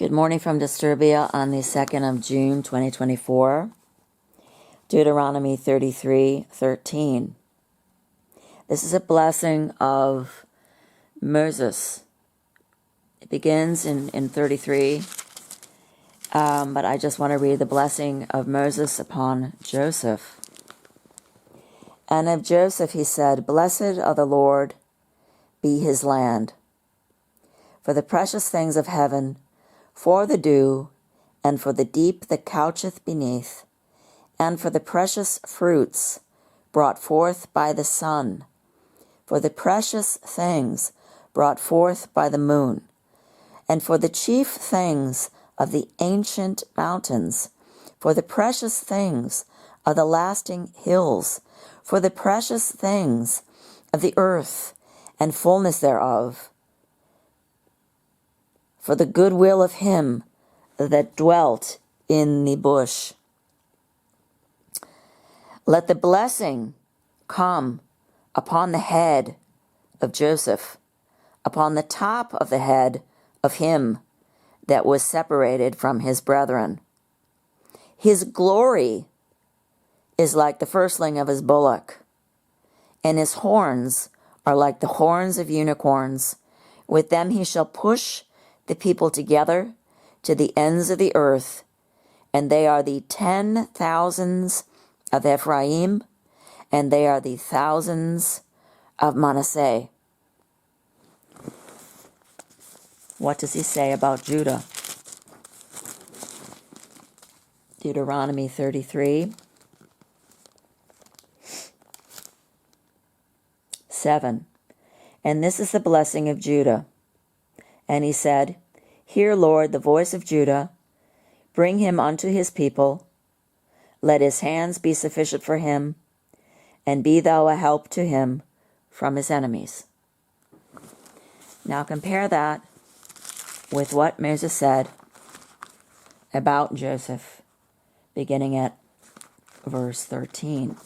Good morning from Disturbia on the 2nd of June, 2024. Deuteronomy 33:13. This is a blessing of Moses. It begins in 33, but I just want to read the blessing of Moses upon Joseph. And of Joseph he said, "Blessed of the Lord be his land, for the precious things of heaven, for the dew, and for the deep that coucheth beneath, and for the precious fruits brought forth by the sun, for the precious things brought forth by the moon, and for the chief things of the ancient mountains, for the precious things of the lasting hills, for the precious things of the earth and fullness thereof, for the goodwill of him that dwelt in the bush. Let the blessing come upon the head of Joseph, upon the top of the head of him that was separated from his brethren. His glory is like the firstling of his bullock, and his horns are like the horns of unicorns. With them he shall push the people together to the ends of the earth, and they are the 10,000s of Ephraim, and they are the thousands of Manasseh." What does he say about Judah? Deuteronomy 33:7. And this is the blessing of Judah. And he said, "Hear, Lord, the voice of Judah. Bring him unto his people. Let his hands be sufficient for him, and be thou a help to him from his enemies." Now compare that with what Moses said about Joseph, beginning at verse 13.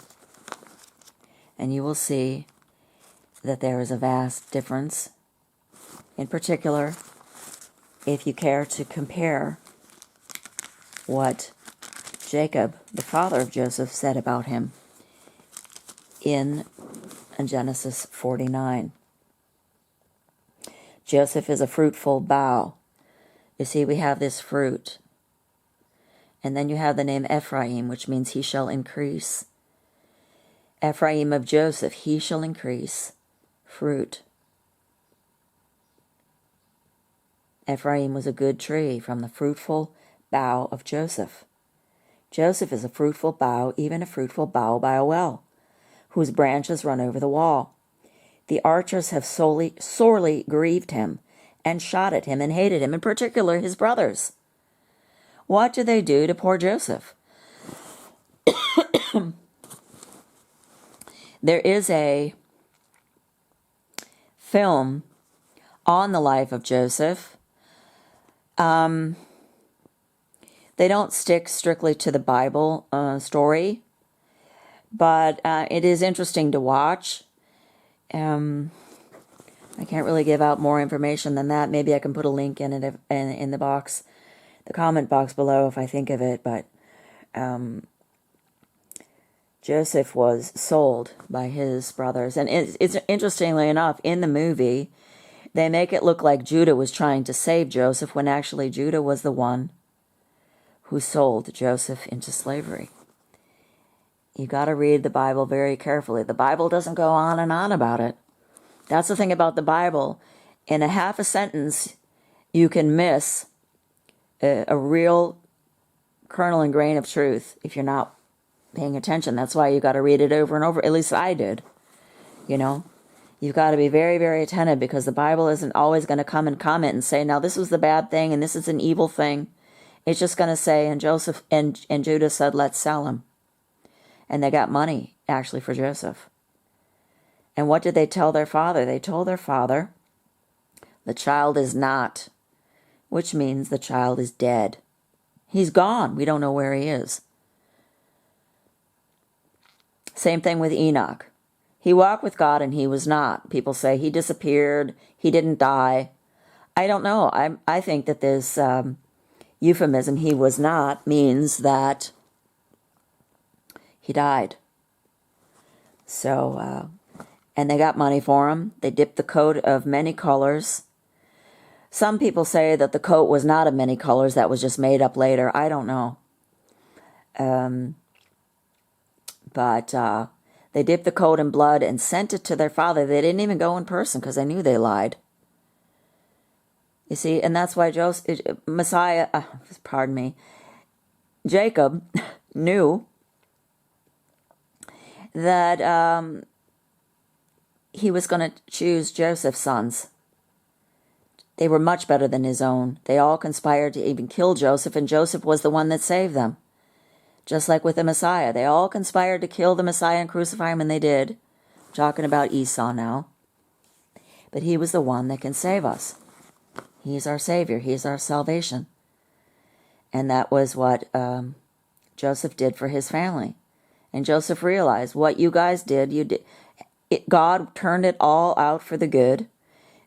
And you will see that there is a vast difference. In particular, if you care to compare what Jacob, the father of Joseph, said about him in Genesis 49. Joseph is a fruitful bough. You see, we have this fruit. And then you have the name Ephraim, which means he shall increase. Ephraim of Joseph, he shall increase fruit. Ephraim was a good tree from the fruitful bough of Joseph. Joseph is a fruitful bough, even a fruitful bough by a well, whose branches run over the wall. The archers have sorely grieved him, and shot at him, and hated him, in particular his brothers. What do they do to poor Joseph? There is a film on the life of Joseph. They don't stick strictly to the Bible story, but it is interesting to watch. I can't really give out more information than that. Maybe I can put a link in it in the box, the comment box below, if I think of it. But Joseph was sold by his brothers, and it's interestingly enough, in the movie, they make it look like Judah was trying to save Joseph, when actually Judah was the one who sold Joseph into slavery. You got to read the Bible very carefully. The Bible doesn't go on and on about it. That's the thing about the Bible. In a half a sentence, you can miss a real kernel and grain of truth if you're not paying attention. That's why you got to read it over and over. At least I did. You know, you've got to be very, very attentive, because the Bible isn't always going to come and comment and say, now this was the bad thing and this is an evil thing. It's just going to say, and Joseph and Judah said, let's sell him. And they got money, actually, for Joseph. And what did they tell their father? They told their father, the child is not, which means the child is dead. He's gone. We don't know where he is. Same thing with Enoch. He walked with God and he was not. People say he disappeared, he didn't die. I don't know. I think that there's euphemism, he was not, means that he died. So, and they got money for him. They dipped the coat of many colors. Some people say that the coat was not of many colors, that was just made up later. I don't know. But they dipped the coat in blood and sent it to their father. They didn't even go in person because they knew they lied. You see, and that's why Jacob knew that he was going to choose Joseph's sons. They were much better than his own. They all conspired to even kill Joseph, and Joseph was the one that saved them. Just like with the Messiah. They all conspired to kill the Messiah and crucify him, and they did. I'm talking about Esau now. But he was the one that can save us. He's our Savior. He's our salvation. And that was what Joseph did for his family. And Joseph realized what you guys did, God turned it all out for the good,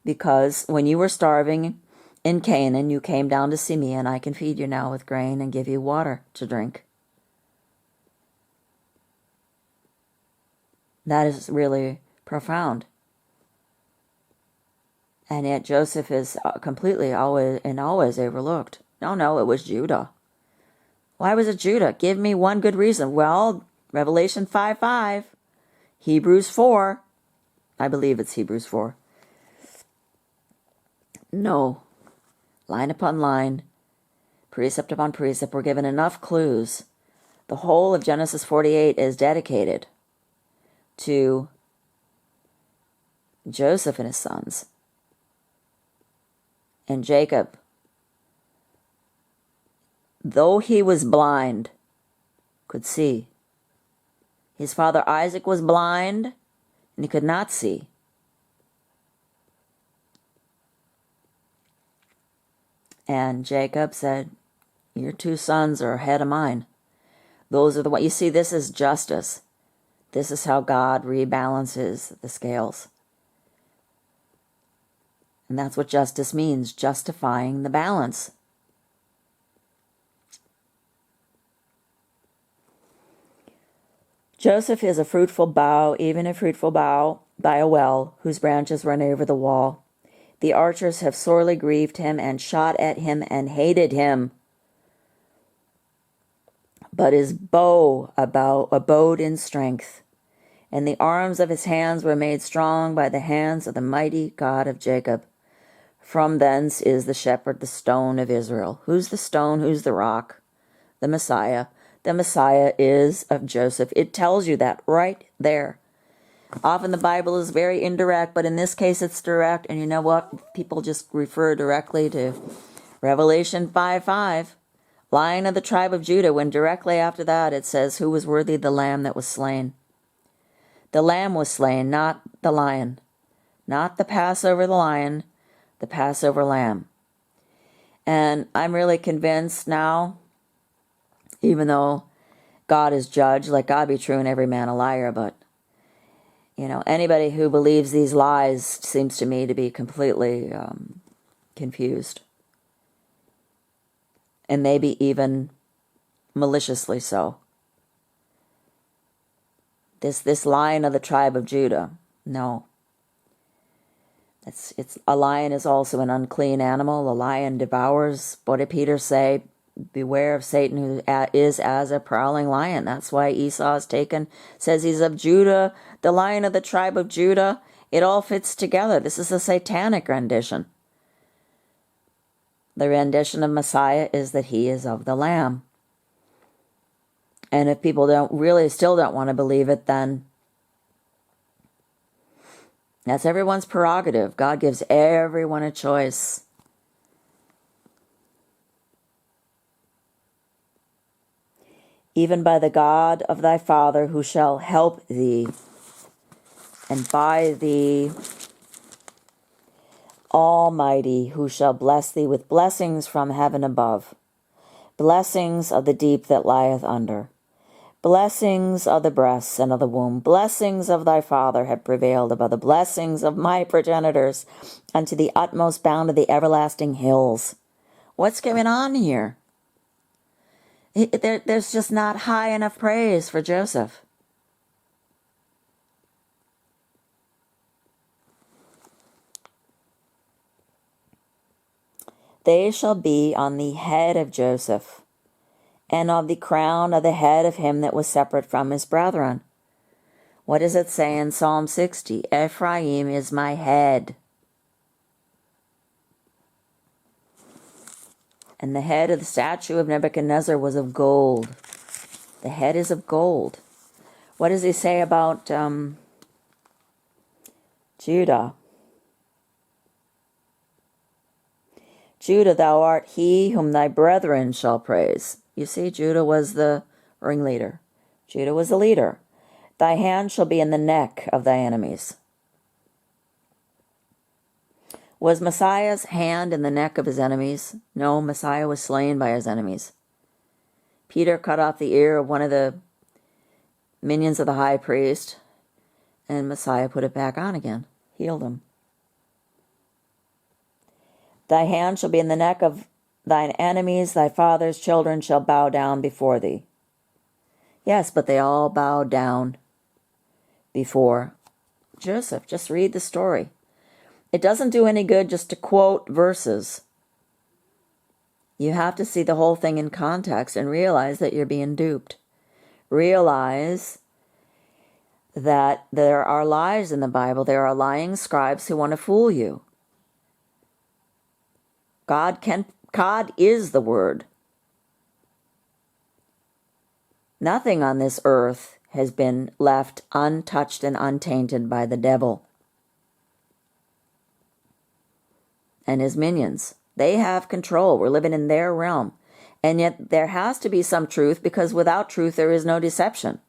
because when you were starving in Canaan, you came down to see me, and I can feed you now with grain and give you water to drink. That is really profound. And yet Joseph is completely always overlooked. No, it was Judah. Why was it Judah? Give me one good reason. Well, Revelation 5:5, Hebrews 4, I believe it's Hebrews 4. No, line upon line, precept upon precept, we're given enough clues. The whole of Genesis 48 is dedicated to Joseph and his sons. And Jacob, though he was blind, could see. His father Isaac was blind, and he could not see. And Jacob said, your two sons are ahead of mine. Those are the ones. You see, this is justice. This is how God rebalances the scales. And that's what justice means, justifying the balance. Joseph is a fruitful bough, even a fruitful bough by a well, whose branches run over the wall. The archers have sorely grieved him and shot at him and hated him. But his bow abode in strength, and the arms of his hands were made strong by the hands of the mighty God of Jacob. From thence is the shepherd, the stone of Israel. Who's the stone? Who's the rock? The Messiah. The Messiah is of Joseph. It tells you that right there. Often the Bible is very indirect, but in this case it's direct. And you know what? People just refer directly to Revelation 5:5. Lion of the tribe of Judah, when directly after that it says, who was worthy of the lamb that was slain? The lamb was slain, not the lion. Not the Passover lion, the Passover lamb. And I'm really convinced now, even though God is judge, let God be true and every man a liar, but anybody who believes these lies seems to me to be completely confused. And maybe even maliciously so. This lion of the tribe of Judah, no. It's a lion is also an unclean animal. A lion devours. What did Peter say? Beware of Satan, who is as a prowling lion. That's why Esau is taken, says he's of Judah, the lion of the tribe of Judah. It all fits together. This is a satanic rendition. The rendition of Messiah is that he is of the Lamb. And if people still don't want to believe it, then that's everyone's prerogative. God gives everyone a choice. Even by the God of thy father, who shall help thee, and by the Almighty, who shall bless thee with blessings from heaven above, blessings of the deep that lieth under, blessings of the breasts and of the womb, blessings of thy father have prevailed above the blessings of my progenitors unto the utmost bound of the everlasting hills. What's going on here? There's just not high enough praise for Joseph. They shall be on the head of Joseph, and of the crown of the head of him that was separate from his brethren. What does it say in Psalm 60? Ephraim is my head. And the head of the statue of Nebuchadnezzar was of gold. The head is of gold. What does he say about Judah? Judah, thou art he whom thy brethren shall praise. You see, Judah was the ringleader. Judah was the leader. Thy hand shall be in the neck of thy enemies. Was Messiah's hand in the neck of his enemies? No, Messiah was slain by his enemies. Peter cut off the ear of one of the minions of the high priest, and Messiah put it back on again, healed him. Thy hand shall be in the neck of thine enemies, thy father's children shall bow down before thee. Yes, but they all bowed down before Joseph. Just read the story. It doesn't do any good just to quote verses. You have to see the whole thing in context and realize that you're being duped. Realize that there are lies in the Bible. There are lying scribes who want to fool you. God is the Word. Nothing on this earth has been left untouched and untainted by the devil and his minions. They have control. We're living in their realm. And yet there has to be some truth, because without truth there is no deception.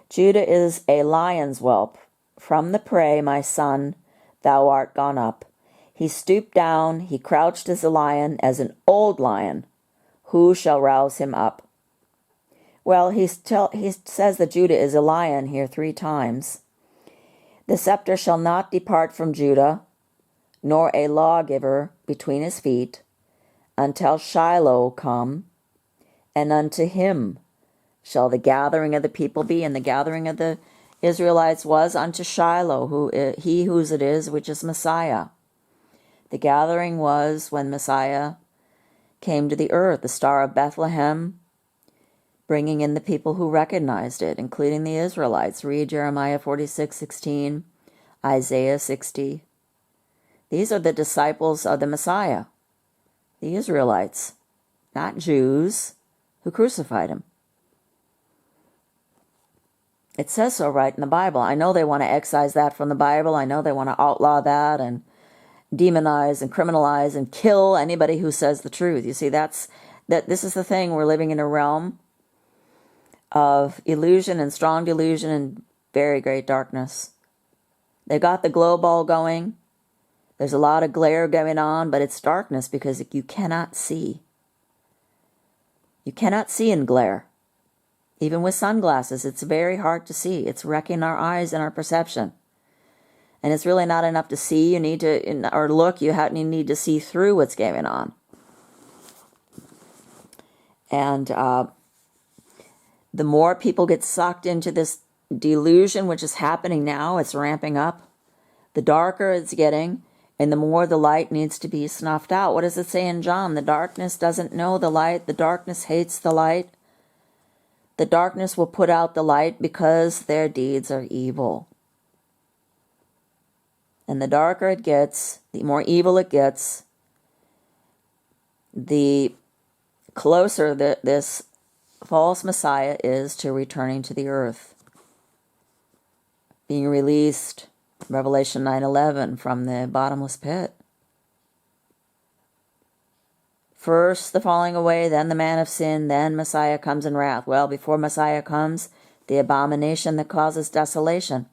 Judah is a lion's whelp. From the prey, my son, thou art gone up. He stooped down, he crouched as a lion, as an old lion. Who shall rouse him up? Well, he says that Judah is a lion here 3 times. The scepter shall not depart from Judah, nor a lawgiver between his feet, until Shiloh come, and unto him shall the gathering of the people be. And the gathering of the Israelites was unto Shiloh, he whose it is, which is Messiah. The gathering was when Messiah came to the earth, the star of Bethlehem, bringing in the people who recognized it, including the Israelites. Read Jeremiah 46:16, Isaiah 60. These are the disciples of the Messiah, the Israelites, not Jews who crucified him. It says so right in the Bible. I know they want to excise that from the Bible. I know they want to outlaw that and demonize and criminalize and kill anybody who says the truth. You see, this is the thing. We're living in a realm of illusion and strong delusion and very great darkness. They got the glow ball going. There's a lot of glare going on, but it's darkness because you cannot see. You cannot see in glare. Even with sunglasses, it's very hard to see. It's wrecking our eyes and our perception. And it's really not enough to see. You need to, or look, you need to see through what's going on. And the more people get sucked into this delusion, which is happening now, it's ramping up, the darker it's getting, and the more the light needs to be snuffed out. What does it say in John? The darkness doesn't know the light. The darkness hates the light. The darkness will put out the light because their deeds are evil. And the darker it gets, the more evil it gets, the closer this false Messiah is to returning to the earth, being released, Revelation 9:11, from the bottomless pit. First the falling away, then the man of sin, then Messiah comes in wrath. Well, before Messiah comes, the abomination that causes desolation,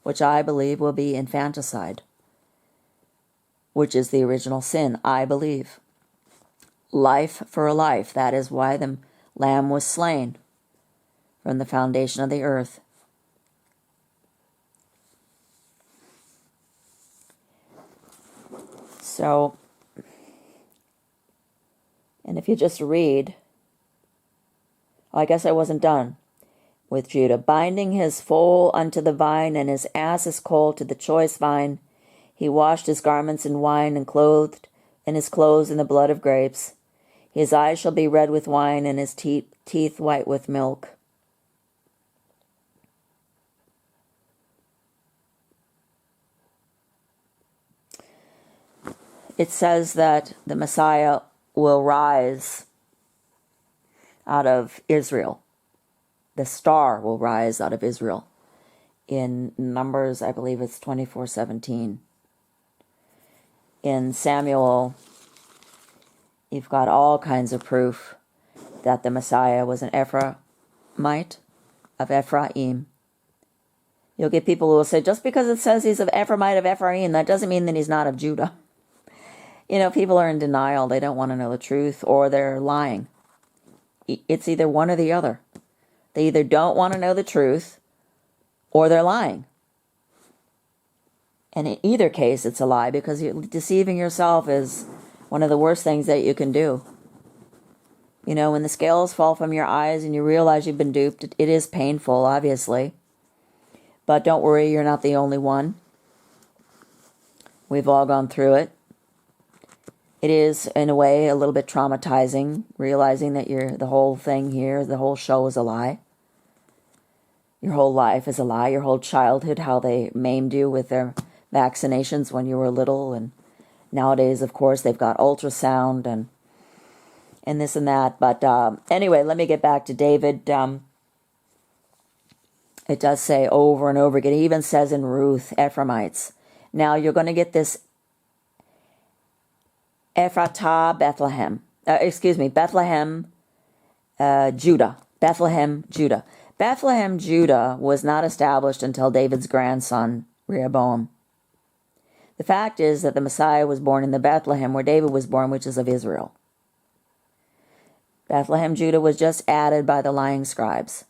which I believe will be infanticide, which is the original sin, I believe. Life for a life. That is why the Lamb was slain from the foundation of the earth. So, and if you just read, I guess I wasn't done with Judah. Binding his foal unto the vine, and his ass's coal to the choice vine, he washed his garments in wine, and clothed in his clothes in the blood of grapes. His eyes shall be red with wine, and his teeth white with milk. It says that the Messiah will rise out of Israel. The star will rise out of Israel. In Numbers, I believe it's 24:17. In Samuel, you've got all kinds of proof that the Messiah was an Ephraimite of Ephraim. You'll get people who will say, just because it says he's of Ephraimite of Ephraim, that doesn't mean that he's not of Judah. You know, people are in denial. They don't want to know the truth, or they're lying. It's either one or the other. They either don't want to know the truth, or they're lying. And in either case, it's a lie, because deceiving yourself is one of the worst things that you can do. You know, when the scales fall from your eyes and you realize you've been duped, it is painful, obviously. But don't worry, you're not the only one. We've all gone through it. It is, in a way, a little bit traumatizing, realizing that the whole thing here, the whole show is a lie. Your whole life is a lie. Your whole childhood, how they maimed you with their vaccinations when you were little. And nowadays, of course, they've got ultrasound and this and that. But anyway, let me get back to David. It does say over and over again. It even says in Ruth, Ephraimites. Now, you're going to get this Ephratah, Bethlehem. Bethlehem, Judah. Bethlehem-Judah. Bethlehem-Judah was not established until David's grandson, Rehoboam. The fact is that the Messiah was born in the Bethlehem where David was born, which is of Israel. Bethlehem-Judah was just added by the lying scribes.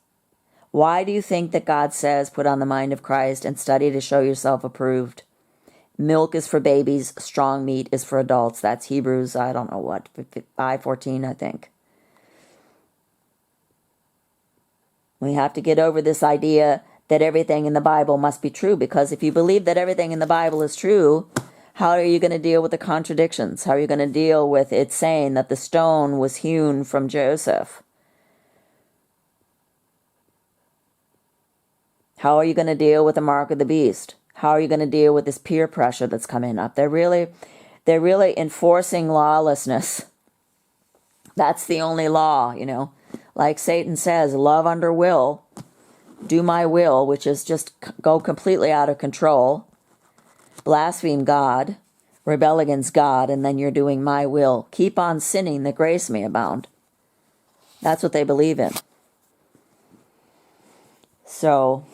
Why do you think that God says, put on the mind of Christ and study to show yourself approved? Milk is for babies, strong meat is for adults. That's Hebrews, 5:14, I think. We have to get over this idea that everything in the Bible must be true, because if you believe that everything in the Bible is true, how are you going to deal with the contradictions? How are you going to deal with it saying that the stone was hewn from Joseph? How are you going to deal with the mark of the beast? How are you going to deal with this peer pressure that's coming up? They're really enforcing lawlessness. That's the only law, you know. Like Satan says, love under will, do my will, which is just go completely out of control, blaspheme God, rebel against God, and then you're doing my will. Keep on sinning that grace may abound. That's what they believe in. So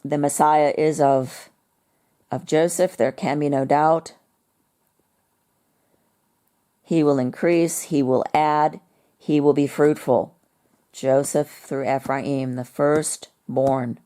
the Messiah is of Joseph, there can be no doubt. He will increase, he will add, he will be fruitful. Joseph through Ephraim, the firstborn.